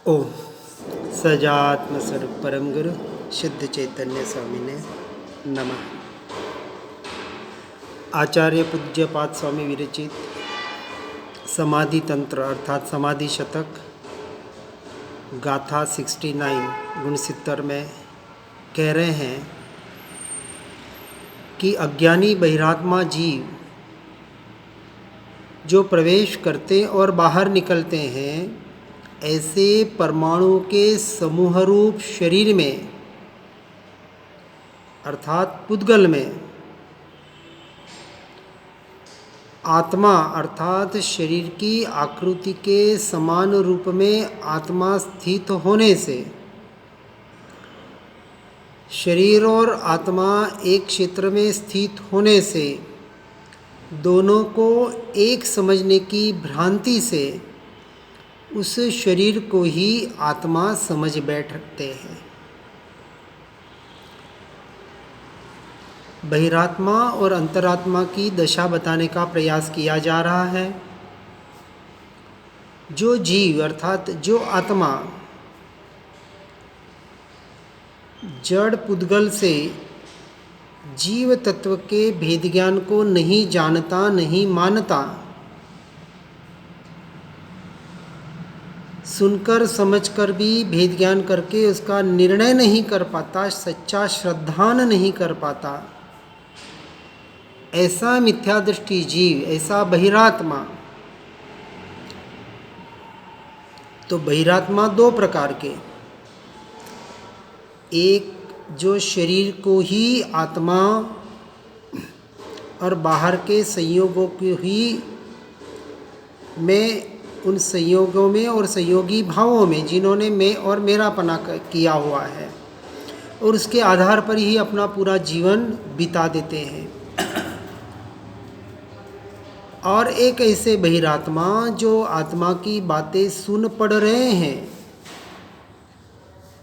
ओम सजात्म स्वरूप परम गुरु शुद्ध चैतन्य स्वामी ने नमः। आचार्य पूज्यपाद स्वामी विरचित समाधि तंत्र अर्थात समाधि शतक गाथा 69 गुणसित्तर में कह रहे हैं कि अज्ञानी बहिरात्मा जीव जो प्रवेश करते और बाहर निकलते हैं, ऐसे परमाणु के समूह रूप शरीर में अर्थात पुद्गल में आत्मा अर्थात शरीर की आकृति के समान रूप में आत्मा स्थित होने से शरीर और आत्मा एक क्षेत्र में स्थित होने से दोनों को एक समझने की भ्रांति से उस शरीर को ही आत्मा समझ बैठते हैं। बहिरात्मा और अंतरात्मा की दशा बताने का प्रयास किया जा रहा है। जो जीव अर्थात जो आत्मा जड़ पुद्गल से जीव तत्व के भेद ज्ञान को नहीं जानता, नहीं मानता, सुनकर समझकर भी भेद ज्ञान करके उसका निर्णय नहीं कर पाता, सच्चा श्रद्धान नहीं कर पाता, ऐसा मिथ्या दृष्टि जीव, ऐसा बहिरात्मा। तो बहिरात्मा दो प्रकार के, एक जो शरीर को ही आत्मा और बाहर के संयोगों को ही में, उन संयोगों में और संयोगी भावों में जिन्होंने मैं और मेरापना किया हुआ है और उसके आधार पर ही अपना पूरा जीवन बिता देते हैं। और एक ऐसे बहिरात्मा जो आत्मा की बातें सुन पढ़ रहे हैं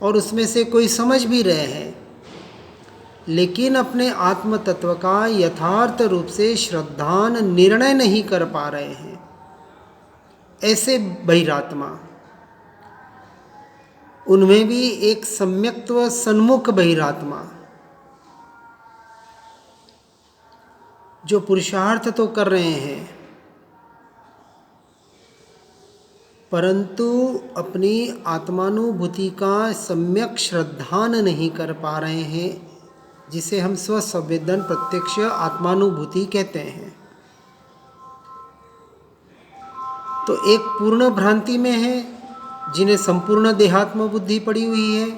और उसमें से कोई समझ भी रहे हैं, लेकिन अपने आत्म तत्व का यथार्थ रूप से श्रद्धान निर्णय नहीं कर पा रहे हैं। ऐसे बहिरात्मा, उनमें भी एक सम्यक्त्व सन्मुख बहिरात्मा जो पुरुषार्थ तो कर रहे हैं परंतु अपनी आत्मानुभूति का सम्यक श्रद्धान नहीं कर पा रहे हैं, जिसे हम स्वसंवेदन प्रत्यक्ष आत्मानुभूति कहते हैं। तो एक पूर्ण भ्रांति में है जिन्हें संपूर्ण देहात्म बुद्धि पड़ी हुई है,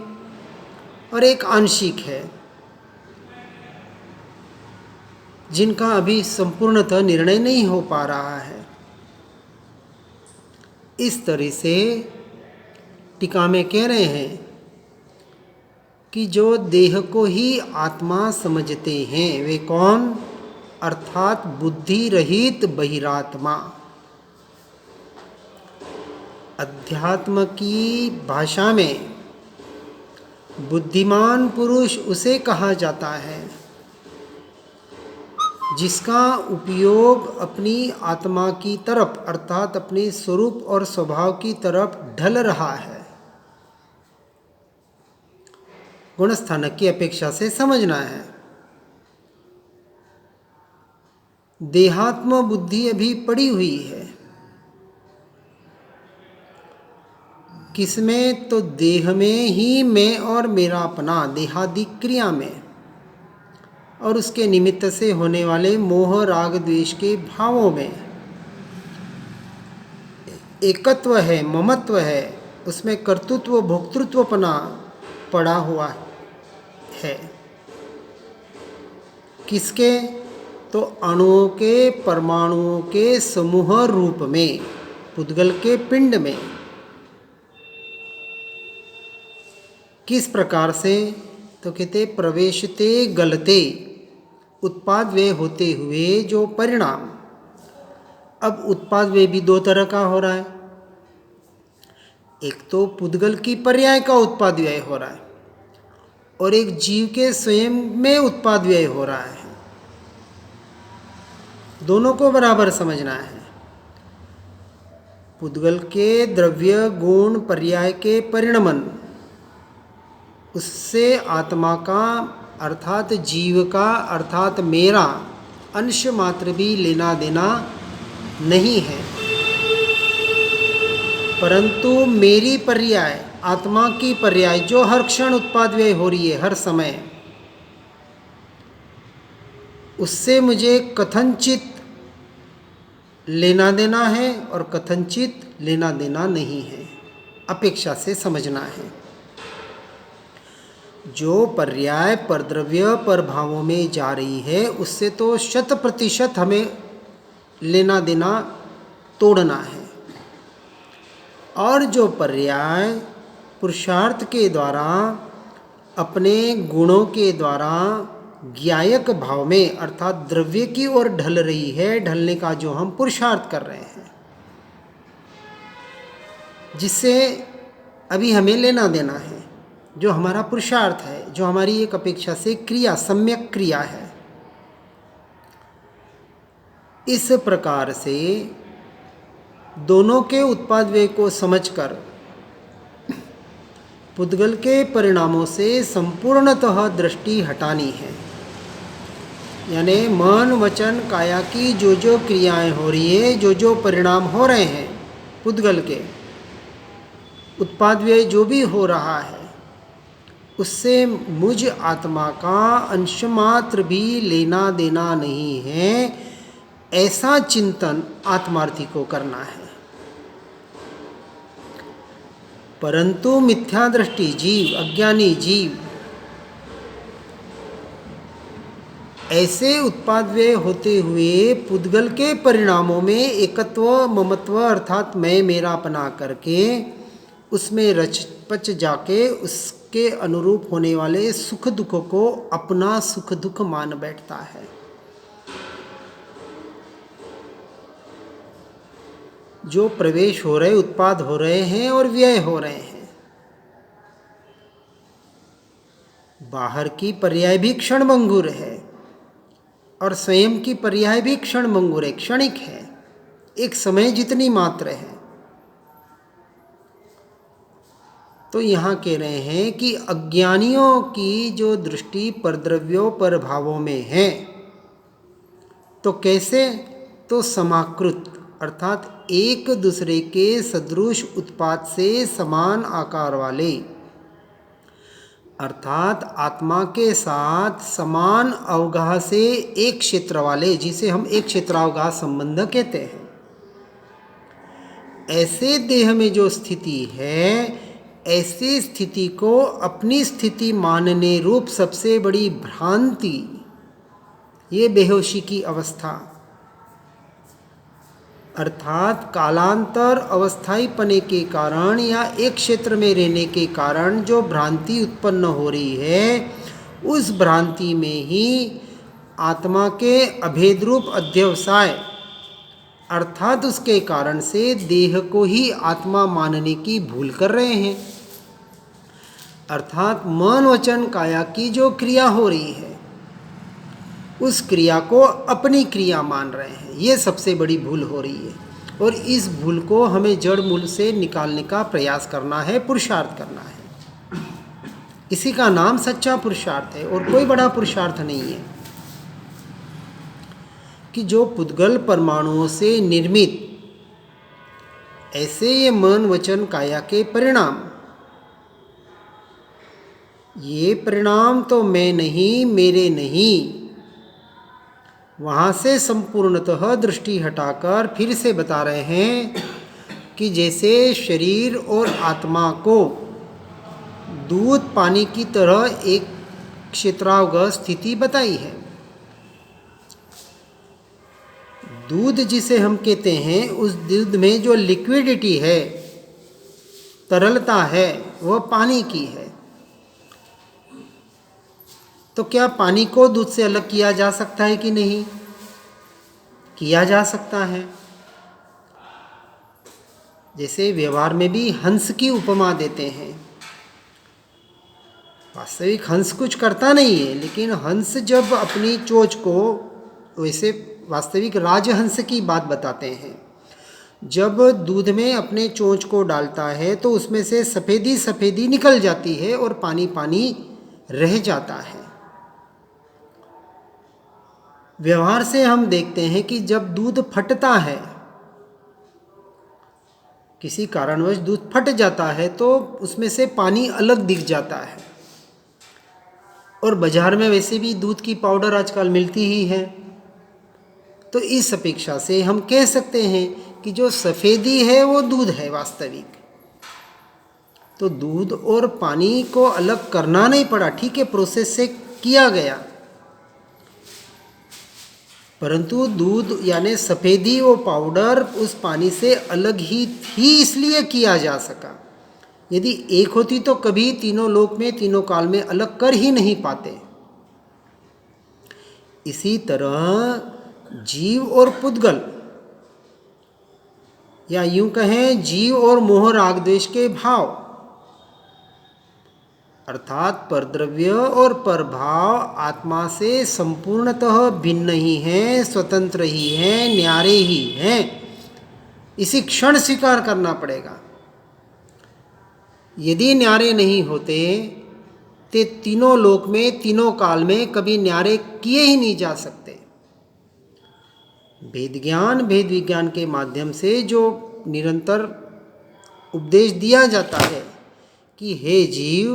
और एक आंशिक है जिनका अभी संपूर्णतः निर्णय नहीं हो पा रहा है। इस तरह से टीका में कह रहे हैं कि जो देह को ही आत्मा समझते हैं वे कौन, अर्थात बुद्धि रहित बहिरात्मा। अध्यात्म की भाषा में बुद्धिमान पुरुष उसे कहा जाता है जिसका उपयोग अपनी आत्मा की तरफ अर्थात अपने स्वरूप और स्वभाव की तरफ ढल रहा है। गुणस्थानक की अपेक्षा से समझना है। देहात्म बुद्धि अभी पड़ी हुई है किसमें, तो देह में ही मैं और मेरा अपना, देहादिक क्रिया में, और उसके निमित्त से होने वाले मोह राग द्वेष के भावों में एकत्व है, ममत्व है, उसमें कर्तृत्व भोक्तृत्वपना पड़ा हुआ है। किसके, तो अणुओं के परमाणुओं के समूह रूप में, पुद्गल के पिंड में। किस प्रकार से, तो कहते प्रवेशते गलते उत्पाद व्यय होते हुए जो परिणाम। अब उत्पाद व्यय भी दो तरह का हो रहा है। एक तो पुद्गल की पर्याय का उत्पाद व्यय हो रहा है और एक जीव के स्वयं में उत्पाद व्यय हो रहा है। दोनों को बराबर समझना है। पुद्गल के द्रव्य गुण पर्याय के परिणमन, उससे आत्मा का अर्थात जीव का अर्थात मेरा अंश मात्र भी लेना देना नहीं है, परंतु मेरी पर्याय, आत्मा की पर्याय जो हर क्षण उत्पाद व्यय हो रही है हर समय, उससे मुझे कथनचित लेना देना है और कथनचित लेना देना नहीं है। अपेक्षा से समझना है। जो पर्याय परद्रव्य पर भावों में जा रही है उससे तो 100% हमें लेना देना तोड़ना है, और जो पर्याय पुरुषार्थ के द्वारा अपने गुणों के द्वारा ज्ञायक भाव में अर्थात द्रव्य की ओर ढल रही है, ढलने का जो हम पुरुषार्थ कर रहे हैं, जिससे अभी हमें लेना देना है, जो हमारा पुरुषार्थ है, जो हमारी एक अपेक्षा से क्रिया सम्यक क्रिया है, इस प्रकार से दोनों के उत्पाद व्यय को समझकर पुद्गल के परिणामों से संपूर्णतः दृष्टि हटानी है। यानी मन वचन काया की जो जो क्रियाएं हो रही है, जो जो परिणाम हो रहे हैं, पुद्गल के उत्पाद व्यय जो भी हो रहा है, उससे मुझ आत्मा का अंश मात्र भी लेना देना नहीं है, ऐसा चिंतन आत्मार्थी को करना है। परंतु मिथ्या दृष्टि जीव, अज्ञानी जीव ऐसे उत्पाद व्यय होते हुए पुद्गल के परिणामों में एकत्व ममत्व अर्थात मैं मेरा अपना करके उसमें रच पच जाके उसके अनुरूप होने वाले सुख दुख को अपना सुख दुख मान बैठता है। जो प्रवेश हो रहे, उत्पाद हो रहे हैं और व्यय हो रहे हैं, बाहर की पर्याय भी क्षणभंगुर है और स्वयं की पर्याय भी क्षणभंगुर है, क्षणिक है, एक समय जितनी मात्र है। तो यहाँ कह रहे हैं कि अज्ञानियों की जो दृष्टि परद्रव्यों पर भावों में है, तो कैसे? तो समाकृत अर्थात एक दूसरे के सदृश उत्पाद से समान आकार वाले, अर्थात आत्मा के साथ समान अवगाह से एक क्षेत्र वाले, जिसे हम एक क्षेत्रावगाह संबंध कहते हैं, ऐसे देह में जो स्थिति है, ऐसी स्थिति को अपनी स्थिति मानने रूप सबसे बड़ी भ्रांति, ये बेहोशी की अवस्था अर्थात कालांतर अवस्थाईपने के कारण या एक क्षेत्र में रहने के कारण जो भ्रांति उत्पन्न हो रही है, उस भ्रांति में ही आत्मा के अभेद रूप अध्यवसाय अर्थात उसके कारण से देह को ही आत्मा मानने की भूल कर रहे हैं। अर्थात मन वचन काया की जो क्रिया हो रही है, उस क्रिया को अपनी क्रिया मान रहे हैं, ये सबसे बड़ी भूल हो रही है। और इस भूल को हमें जड़ मूल से निकालने का प्रयास करना है, पुरुषार्थ करना है। इसी का नाम सच्चा पुरुषार्थ है और कोई बड़ा पुरुषार्थ नहीं है कि जो पुद्गल परमाणुओं से निर्मित ऐसे ये मन वचन काया के परिणाम, ये परिणाम तो मैं नहीं, मेरे नहीं, वहाँ से संपूर्णतः दृष्टि हटाकर फिर से बता रहे हैं कि जैसे शरीर और आत्मा को दूध पानी की तरह एक क्षेत्रावगत स्थिति बताई है। दूध जिसे हम कहते हैं, उस दूध में जो लिक्विडिटी है, तरलता है, वह पानी की है। तो क्या पानी को दूध से अलग किया जा सकता है कि नहीं? किया जा सकता है। जैसे व्यवहार में भी हंस की उपमा देते हैं। वास्तविक हंस कुछ करता नहीं है, लेकिन हंस जब अपनी चोंच को, वैसे वास्तविक राजहंस की बात बताते हैं, जब दूध में अपने चोंच को डालता है तो उसमें से सफ़ेदी सफ़ेदी निकल जाती है और पानी पानी रह जाता है। व्यवहार से हम देखते हैं कि जब दूध फटता है, किसी कारणवश दूध फट जाता है तो उसमें से पानी अलग दिख जाता है। और बाजार में वैसे भी दूध की पाउडर आजकल मिलती ही है। तो इस अपेक्षा से हम कह सकते हैं कि जो सफ़ेदी है वो दूध है वास्तविक। तो दूध और पानी को अलग करना नहीं पड़ा, ठीक है, प्रोसेस से किया गया, परंतु दूध यानी सफ़ेदी वो पाउडर उस पानी से अलग ही थी, इसलिए किया जा सका। यदि एक होती तो कभी तीनों लोक में तीनों काल में अलग कर ही नहीं पाते। इसी तरह जीव और पुद्गल, या यूं कहें जीव और मोह राग द्वेष के भाव, अर्थात परद्रव्य और परभाव आत्मा से संपूर्णतः भिन्न ही हैं, स्वतंत्र ही हैं, न्यारे ही हैं। इसी क्षण स्वीकार करना पड़ेगा। यदि न्यारे नहीं होते तो तीनों लोक में तीनों काल में कभी न्यारे किए ही नहीं जा सकते। भेद ज्ञान भेद विज्ञान के माध्यम से जो निरंतर उपदेश दिया जाता है कि हे जीव,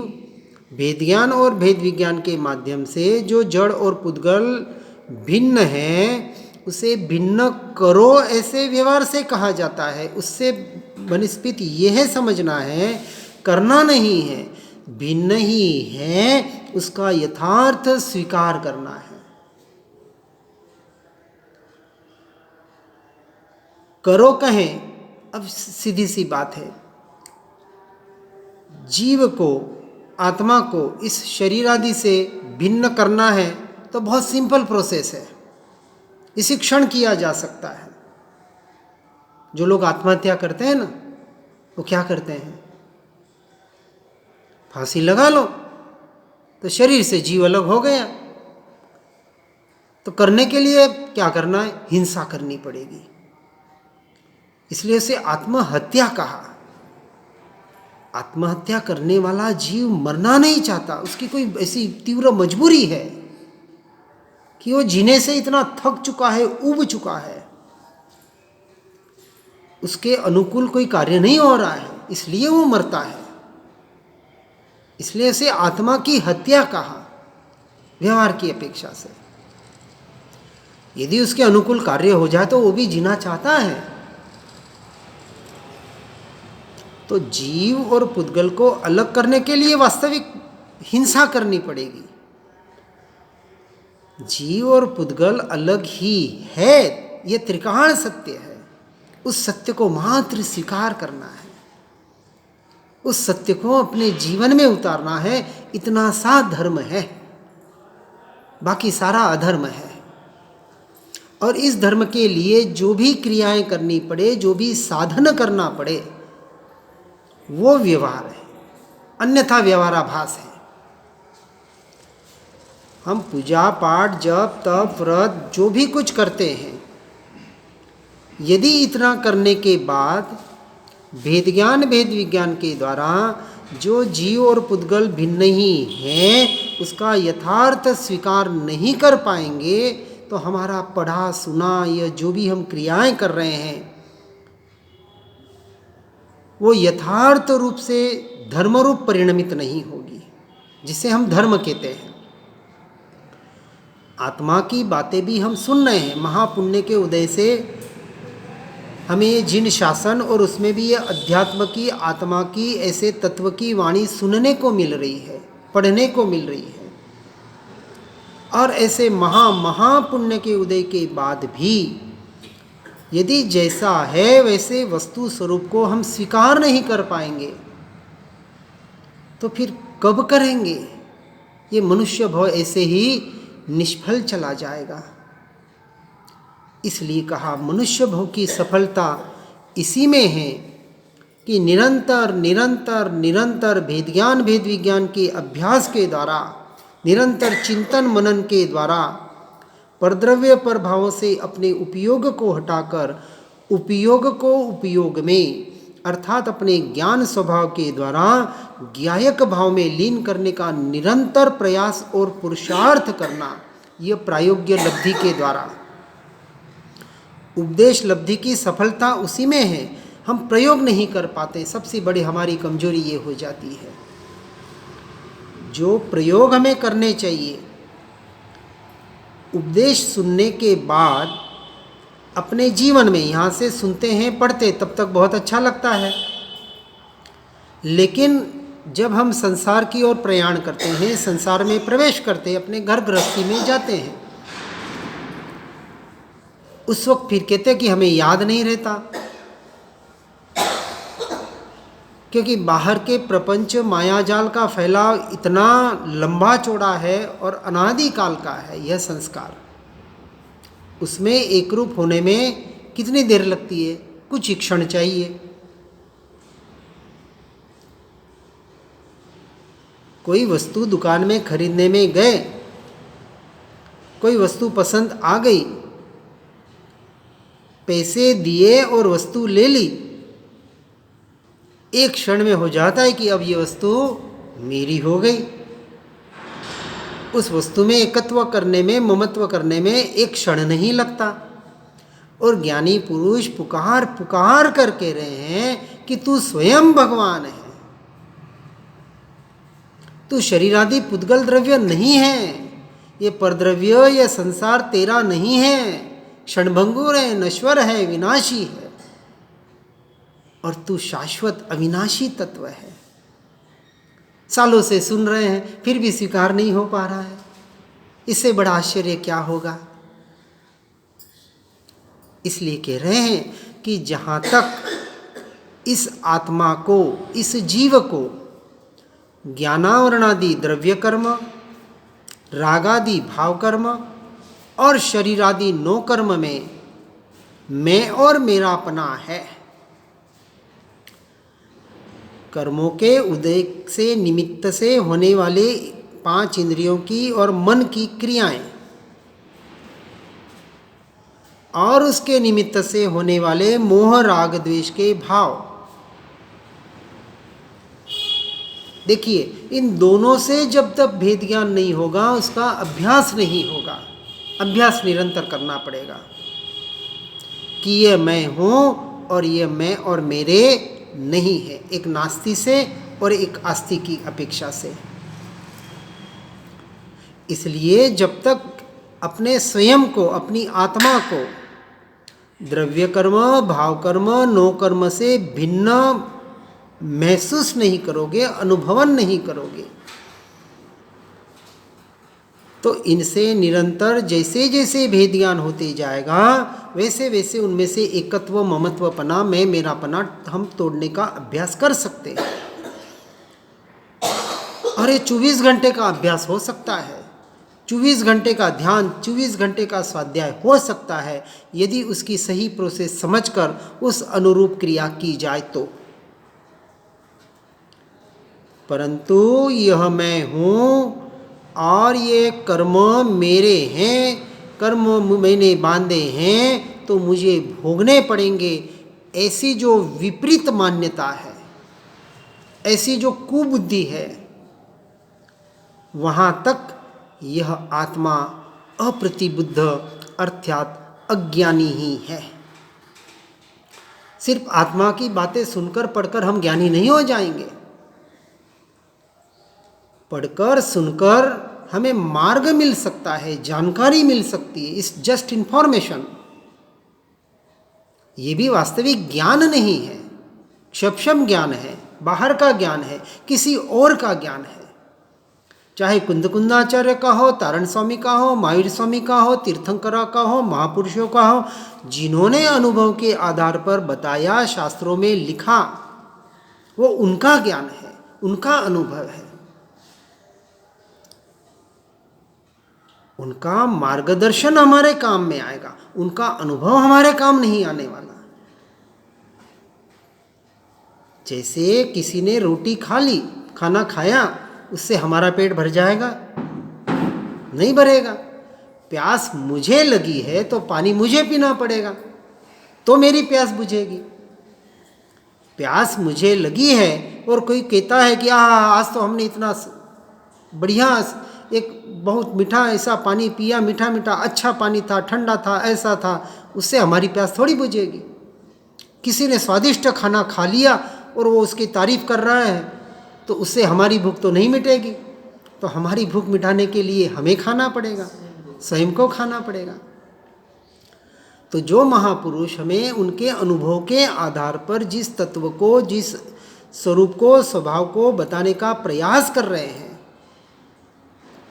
भेद ज्ञान और भेद विज्ञान के माध्यम से जो जड़ और पुद्गल भिन्न है उसे भिन्न करो, ऐसे व्यवहार से कहा जाता है। उससे बनिस्पित यह समझना है, करना नहीं है, भिन्न ही है, उसका यथार्थ स्वीकार करना है। करो कहें, अब सीधी सी बात है, जीव को, आत्मा को इस शरीर आदि से भिन्न करना है तो बहुत सिंपल प्रोसेस है, इसी क्षण किया जा सकता है। जो लोग आत्महत्या करते हैं ना, वो क्या करते हैं, फांसी लगा लो, तो शरीर से जीव अलग हो गया। तो करने के लिए क्या करना है, हिंसा करनी पड़ेगी, इसलिए उसे आत्महत्या कहा। आत्महत्या करने वाला जीव मरना नहीं चाहता, उसकी कोई ऐसी तीव्र मजबूरी है कि वो जीने से इतना थक चुका है, ऊब चुका है, उसके अनुकूल कोई कार्य नहीं हो रहा है, इसलिए वो मरता है। इसलिए उसे आत्मा की हत्या कहा व्यवहार की अपेक्षा से। यदि उसके अनुकूल कार्य हो जाए तो वो भी जीना चाहता है। तो जीव और पुद्गल को अलग करने के लिए वास्तविक हिंसा करनी पड़ेगी। जीव और पुद्गल अलग ही है, यह त्रिकाण सत्य है। उस सत्य को मात्र स्वीकार करना है, उस सत्य को अपने जीवन में उतारना है। इतना सा धर्म है, बाकी सारा अधर्म है। और इस धर्म के लिए जो भी क्रियाएं करनी पड़े, जो भी साधन करना पड़े, वो व्यवहार है, अन्यथा व्यवहाराभास है। हम पूजा पाठ जप तप व्रत जो भी कुछ करते हैं, यदि इतना करने के बाद भेद ज्ञान भेद विज्ञान के द्वारा जो जीव और पुद्गल भिन्न ही हैं उसका यथार्थ स्वीकार नहीं कर पाएंगे तो हमारा पढ़ा सुना या जो भी हम क्रियाएं कर रहे हैं वो यथार्थ रूप से धर्मरूप परिणमित नहीं होगी, जिसे हम धर्म कहते हैं। आत्मा की बातें भी हम सुन रहे हैं। महापुण्य के उदय से हमें जिन शासन और उसमें भी ये अध्यात्म की, आत्मा की, ऐसे तत्व की वाणी सुनने को मिल रही है, पढ़ने को मिल रही है। और ऐसे महापुण्य के उदय के बाद भी यदि जैसा है वैसे वस्तु स्वरूप को हम स्वीकार नहीं कर पाएंगे तो फिर कब करेंगे? ये मनुष्य भव ऐसे ही निष्फल चला जाएगा। इसलिए कहा मनुष्य भव की सफलता इसी में है कि निरंतर निरंतर निरंतर भेद ज्ञान भेद विज्ञान के अभ्यास के द्वारा, निरंतर चिंतन मनन के द्वारा परद्रव्य पर भावों से अपने उपयोग को हटाकर उपयोग को उपयोग में अर्थात अपने ज्ञान स्वभाव के द्वारा ज्ञायक भाव में लीन करने का निरंतर प्रयास और पुरुषार्थ करना, यह प्रायोग्य लब्धि के द्वारा। उपदेश लब्धि की सफलता उसी में है, हम प्रयोग नहीं कर पाते। सबसे बड़ी हमारी कमजोरी ये हो जाती है। जो प्रयोग हमें करने चाहिए, उपदेश सुनने के बाद अपने जीवन में, यहाँ से सुनते हैं पढ़ते तब तक बहुत अच्छा लगता है, लेकिन जब हम संसार की ओर प्रयाण करते हैं, संसार में प्रवेश करते हैं, अपने घर गृहस्थी में जाते हैं, उस वक्त फिर कहते हैं कि हमें याद नहीं रहता, क्योंकि बाहर के प्रपंच मायाजाल का फैलाव इतना लंबा चौड़ा है और अनादि काल का है। यह संस्कार उसमें एक रूप होने में कितनी देर लगती है? कुछ ही क्षण चाहिए। कोई वस्तु दुकान में खरीदने में गए, कोई वस्तु पसंद आ गई, पैसे दिए और वस्तु ले ली, एक क्षण में हो जाता है कि अब ये वस्तु मेरी हो गई। उस वस्तु में एकत्व करने में, ममत्व करने में एक क्षण नहीं लगता। और ज्ञानी पुरुष पुकार पुकार कर कह रहे हैं कि तू स्वयं भगवान है, तू शरीर आदि पुद्गल द्रव्य नहीं है, ये परद्रव्य, ये संसार तेरा नहीं है, क्षणभंगुर है, नश्वर है, विनाशी है, और तू शाश्वत अविनाशी तत्व है। सालों से सुन रहे हैं फिर भी स्वीकार नहीं हो पा रहा है। इससे बड़ा आश्चर्य क्या होगा? इसलिए कह रहे हैं कि जहाँ तक इस आत्मा को, इस जीव को ज्ञानावरणादि द्रव्य कर्म, रागादि भाव कर्म और शरीरादि नो कर्म में मैं और मेरापना है, कर्मों के उदय से निमित्त से होने वाले 5 इंद्रियों की और मन की क्रियाएं और उसके निमित्त से होने वाले मोह राग द्वेष के भाव, देखिए इन दोनों से जब तक भेद ज्ञान नहीं होगा, उसका अभ्यास नहीं होगा। अभ्यास निरंतर करना पड़ेगा कि ये मैं हूँ और ये मैं और मेरे नहीं है, एक नास्ति से और एक आस्ति की अपेक्षा से। इसलिए जब तक अपने स्वयं को, अपनी आत्मा को द्रव्य कर्म, भाव कर्म, नो कर्म से भिन्न महसूस नहीं करोगे, अनुभवन नहीं करोगे, तो इनसे निरंतर जैसे जैसे भेद ज्ञान होते जाएगा, वैसे वैसे उनमें से एकत्व, ममत्वपना, मैं मेरापना हम तोड़ने का अभ्यास कर सकते हैं। और ये 24 घंटे का अभ्यास हो सकता है, 24 घंटे का ध्यान, 24 घंटे का स्वाध्याय हो सकता है, यदि उसकी सही प्रोसेस समझकर उस अनुरूप क्रिया की जाए तो। परंतु यह मैं हूँ और ये कर्म मेरे हैं, कर्म मैंने बांधे हैं तो मुझे भोगने पड़ेंगे, ऐसी जो विपरीत मान्यता है, ऐसी जो कुबुद्धि है, वहाँ तक यह आत्मा अप्रतिबुद्ध अर्थात अज्ञानी ही है। सिर्फ आत्मा की बातें सुनकर पढ़कर हम ज्ञानी नहीं हो जाएंगे। पढ़कर सुनकर हमें मार्ग मिल सकता है, जानकारी मिल सकती है, इस जस्ट इन्फॉर्मेशन। ये भी वास्तविक ज्ञान नहीं है, क्षपशम ज्ञान है, बाहर का ज्ञान है, किसी और का ज्ञान है। चाहे कुंदकुंदाचार्य का हो, तारण स्वामी का हो, महावीर स्वामी का हो, तीर्थंकरा का हो, महापुरुषों का हो, जिन्होंने अनुभव के आधार पर बताया, शास्त्रों में लिखा, वो उनका ज्ञान है, उनका अनुभव है, उनका मार्गदर्शन हमारे काम में आएगा, उनका अनुभव हमारे काम नहीं आने वाला। जैसे किसी ने रोटी खा ली, खाना खाया, उससे हमारा पेट भर जाएगा? नहीं भरेगा। प्यास मुझे लगी है तो पानी मुझे पीना पड़ेगा। तो मेरी प्यास बुझेगी। प्यास मुझे लगी है और कोई कहता है कि आज तो हमने इतना बढ़िया एक बहुत मीठा ऐसा पानी पिया, मीठा मीठा अच्छा पानी था, ठंडा था, ऐसा था, उससे हमारी प्यास थोड़ी बुझेगी। किसी ने स्वादिष्ट खाना खा लिया और वो उसकी तारीफ कर रहा है तो उससे हमारी भूख तो नहीं मिटेगी। तो हमारी भूख मिटाने के लिए हमें खाना पड़ेगा, स्वयं को खाना पड़ेगा। तो जो महापुरुष हमें उनके अनुभव के आधार पर जिस तत्व को, जिस स्वरूप को, स्वभाव को बताने का प्रयास कर रहे हैं,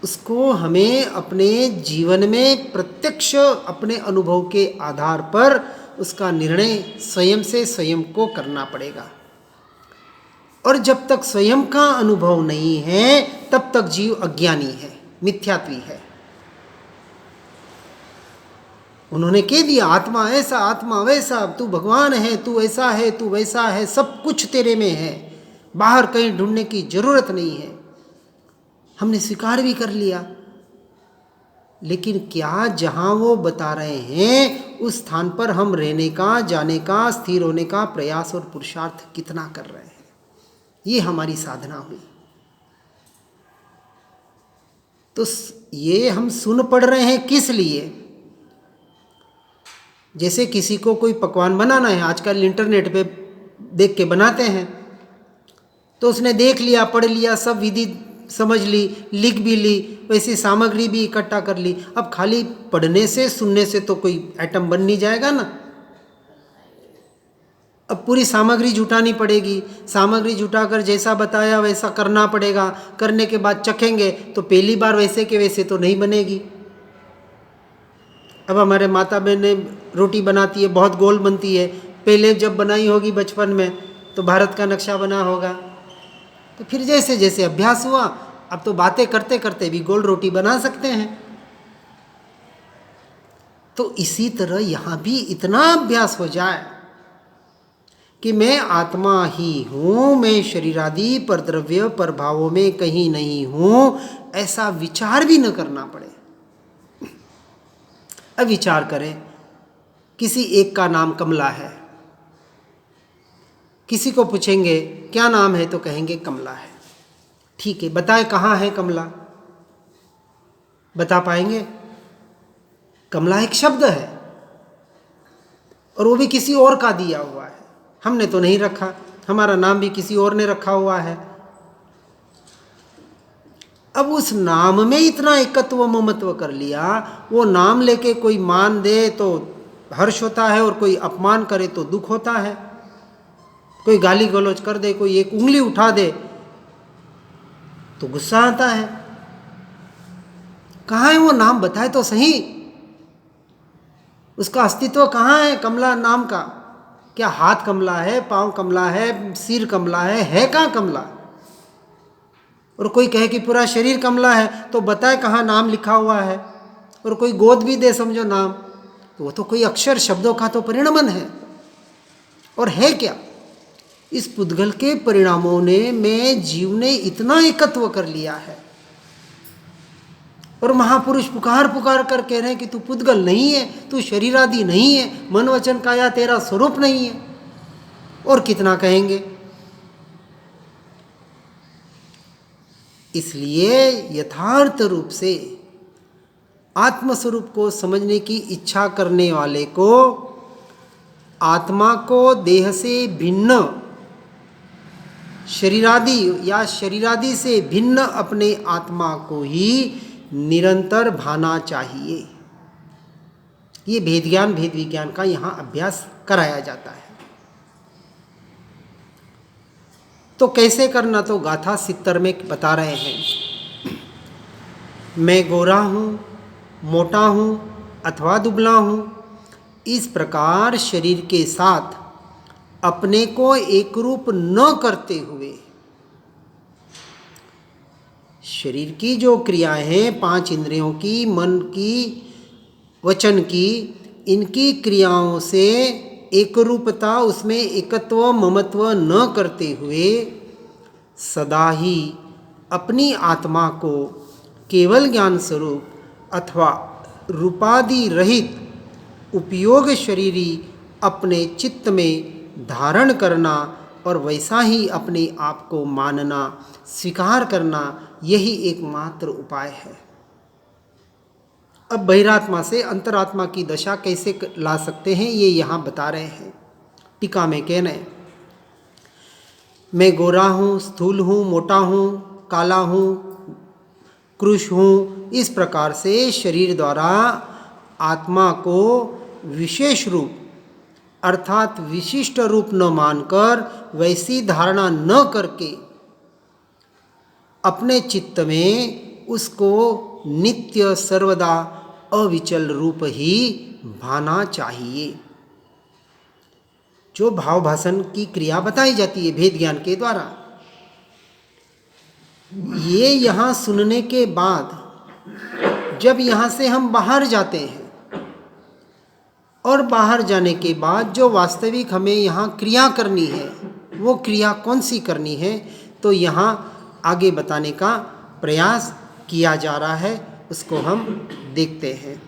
उसको हमें अपने जीवन में प्रत्यक्ष अपने अनुभव के आधार पर उसका निर्णय स्वयं से स्वयं को करना पड़ेगा। और जब तक स्वयं का अनुभव नहीं है तब तक जीव अज्ञानी है, मिथ्यात्वी है। उन्होंने कह दिया आत्मा ऐसा, आत्मा वैसा, तू भगवान है, तू ऐसा है, तू वैसा है, सब कुछ तेरे में है, बाहर कहीं ढूंढने की जरूरत नहीं है। हमने स्वीकार भी कर लिया, लेकिन क्या जहाँ वो बता रहे हैं उस स्थान पर हम रहने का, जाने का, स्थिर होने का प्रयास और पुरुषार्थ कितना कर रहे हैं? ये हमारी साधना हुई। तो ये हम सुन पढ़ रहे हैं किस लिए? जैसे किसी को कोई पकवान बनाना है, आजकल इंटरनेट पे देख के बनाते हैं, तो उसने देख लिया, पढ़ लिया, सब विधि समझ ली, लिख भी ली, वैसी सामग्री भी इकट्ठा कर ली। अब खाली पढ़ने से, सुनने से तो कोई आइटम बन नहीं जाएगा ना। अब पूरी सामग्री जुटानी पड़ेगी, सामग्री जुटाकर जैसा बताया वैसा करना पड़ेगा। करने के बाद चखेंगे तो पहली बार वैसे के वैसे तो नहीं बनेगी। अब हमारे माता बहनें रोटी बनाती है, बहुत गोल बनती है। पहले जब बनाई होगी बचपन में तो भारत का नक्शा बना होगा। तो फिर जैसे जैसे अभ्यास हुआ, अब तो बातें करते करते भी गोल रोटी बना सकते हैं। तो इसी तरह यहाँ भी इतना अभ्यास हो जाए कि मैं आत्मा ही हूँ, मैं शरीरादि पर द्रव्य पर भावों में कहीं नहीं हूँ, ऐसा विचार भी न करना पड़े। अब विचार करें, किसी एक का नाम कमला है, किसी को पूछेंगे क्या नाम है तो कहेंगे कमला है। ठीक है, बताएं कहाँ है कमला? बता पाएंगे? कमला एक शब्द है और वो भी किसी और का दिया हुआ है, हमने तो नहीं रखा। हमारा नाम भी किसी और ने रखा हुआ है। अब उस नाम में इतना एकत्व ममत्व कर लिया, वो नाम लेके कोई मान दे तो हर्ष होता है और कोई अपमान करे तो दुख होता है। कोई गाली गलौज कर दे, कोई एक उंगली उठा दे तो गुस्सा आता है। कहाँ है वो नाम? बताए तो सही, उसका अस्तित्व कहाँ है कमला नाम का? क्या हाथ कमला है, पांव कमला है, सिर कमला है कहाँ कमला? और कोई कहे कि पूरा शरीर कमला है तो बताए कहाँ नाम लिखा हुआ है? और कोई गोद भी दे समझो नाम, तो वो तो कोई अक्षर शब्दों का तो परिणमन है। और है क्या? इस पुद्गल के परिणामों ने में जीव ने इतना एकत्व कर लिया है। और महापुरुष पुकार पुकार कर कह रहे हैं कि तू पुद्गल नहीं है, तू शरीर आदि नहीं है, मन वचन काया तेरा स्वरूप नहीं है। और कितना कहेंगे? इसलिए यथार्थ रूप से आत्मस्वरूप को समझने की इच्छा करने वाले को आत्मा को देह से भिन्न, शरीरादि या शरीरादि से भिन्न अपने आत्मा को ही निरंतर भाना चाहिए। ये भेद ज्ञान, भेद विज्ञान का यहाँ अभ्यास कराया जाता है। तो कैसे करना, तो गाथा 70 में बता रहे हैं। मैं गोरा हूँ, मोटा हूँ अथवा दुबला हूँ, इस प्रकार शरीर के साथ अपने को एकरूप न करते हुए शरीर की जो क्रियाएं हैं, 5 इंद्रियों की, मन की, वचन की, इनकी क्रियाओं से एकरूपता, उसमें एकत्व ममत्व न करते हुए सदा ही अपनी आत्मा को केवल ज्ञान स्वरूप अथवा रूपादि रहित उपयोग शरीरी अपने चित्त में धारण करना और वैसा ही अपने आप को मानना, स्वीकार करना, यही एकमात्र उपाय है। अब बहिरात्मा से अंतरात्मा की दशा कैसे ला सकते हैं, ये यहाँ बता रहे हैं। टीका में कह रहे हैं, मैं गोरा हूँ, स्थूल हूँ, मोटा हूँ, काला हूँ, कृश हूँ, इस प्रकार से शरीर द्वारा आत्मा को विशेष रूप अर्थात विशिष्ट रूप न मानकर, वैसी धारणा न करके अपने चित्त में उसको नित्य सर्वदा अविचल रूप ही भाना चाहिए। जो भाव भाषण की क्रिया बताई जाती है भेद ज्ञान के द्वारा, ये यहाँ सुनने के बाद जब यहाँ से हम बाहर जाते हैं और बाहर जाने के बाद जो वास्तविक हमें यहाँ क्रिया करनी है, वो क्रिया कौन सी करनी है, तो यहाँ आगे बताने का प्रयास किया जा रहा है, उसको हम देखते हैं।